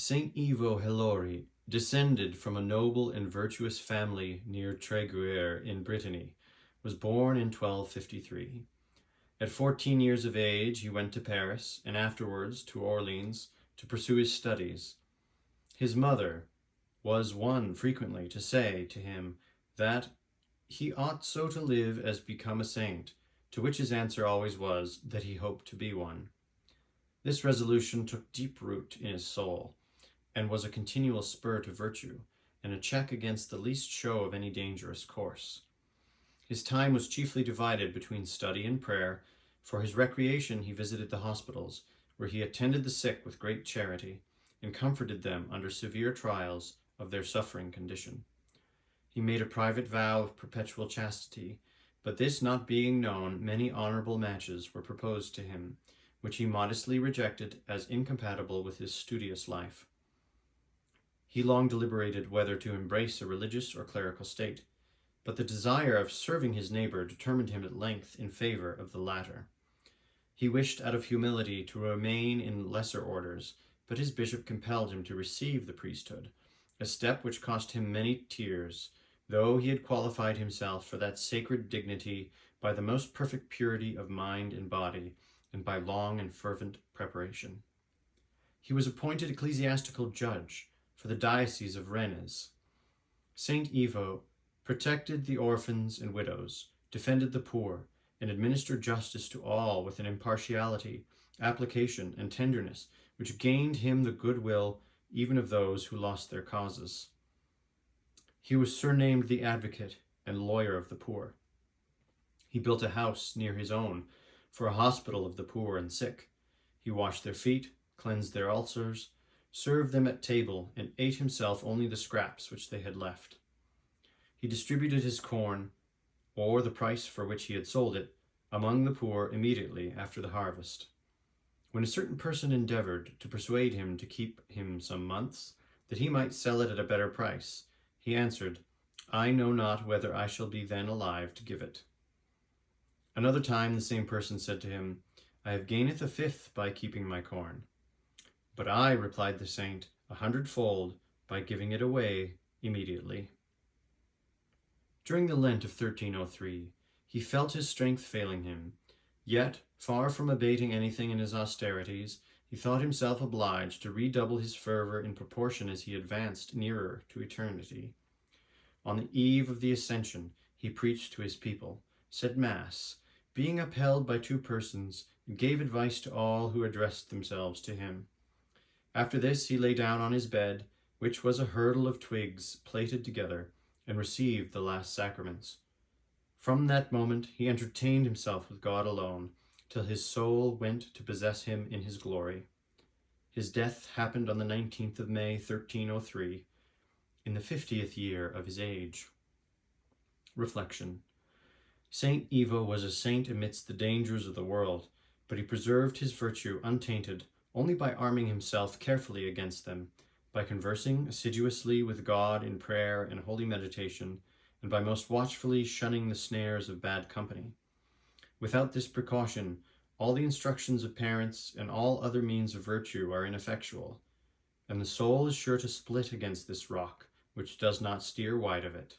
Saint Ivo Helori descended from a noble and virtuous family near Tréguier in Brittany, was born in 1253. At 14 years of age, he went to Paris and afterwards to Orleans to pursue his studies. His mother was one frequently to say to him that he ought so to live as become a saint, to which his answer always was that he hoped to be one. This resolution took deep root in his soul, and was a continual spur to virtue, and a check against the least show of any dangerous course. His time was chiefly divided between study and prayer. For his recreation he visited the hospitals, where he attended the sick with great charity, and comforted them under severe trials of their suffering condition. He made a private vow of perpetual chastity, but this not being known, many honorable matches were proposed to him, which he modestly rejected as incompatible with his studious life. He long deliberated whether to embrace a religious or clerical state, but the desire of serving his neighbor determined him at length in favor of the latter. He wished out of humility to remain in lesser orders, but his bishop compelled him to receive the priesthood, a step which cost him many tears, though he had qualified himself for that sacred dignity by the most perfect purity of mind and body, and by long and fervent preparation. He was appointed ecclesiastical judge for the diocese of Rennes. Saint Ivo protected the orphans and widows, defended the poor, and administered justice to all with an impartiality, application, and tenderness which gained him the goodwill even of those who lost their causes. He was surnamed the Advocate and Lawyer of the Poor. He built a house near his own for a hospital of the poor and sick. He washed their feet, cleansed their ulcers, served them at table, and ate himself only the scraps which they had left. He distributed his corn, or the price for which he had sold it, among the poor immediately after the harvest. When a certain person endeavored to persuade him to keep him some months, that he might sell it at a better price, he answered, "I know not whether I shall be then alive to give it." Another time the same person said to him, "I have gaineth a fifth by keeping my corn." "But I," replied the saint, "100-fold by giving it away immediately." During the Lent of 1303, he felt his strength failing him, yet, far from abating anything in his austerities, he thought himself obliged to redouble his fervor in proportion as he advanced nearer to eternity. On the eve of the Ascension, he preached to his people, said Mass, being upheld by 2 persons, and gave advice to all who addressed themselves to him. After this he lay down on his bed, which was a hurdle of twigs plaited together, and received the last sacraments. From that moment he entertained himself with God alone, till his soul went to possess him in his glory. His death happened on the 19th of May, 1303, in the 50th year of his age. Reflection. Saint Ivo was a saint amidst the dangers of the world, but he preserved his virtue untainted only by arming himself carefully against them, by conversing assiduously with God in prayer and holy meditation, and by most watchfully shunning the snares of bad company. Without this precaution, all the instructions of parents and all other means of virtue are ineffectual, and the soul is sure to split against this rock, which does not steer wide of it.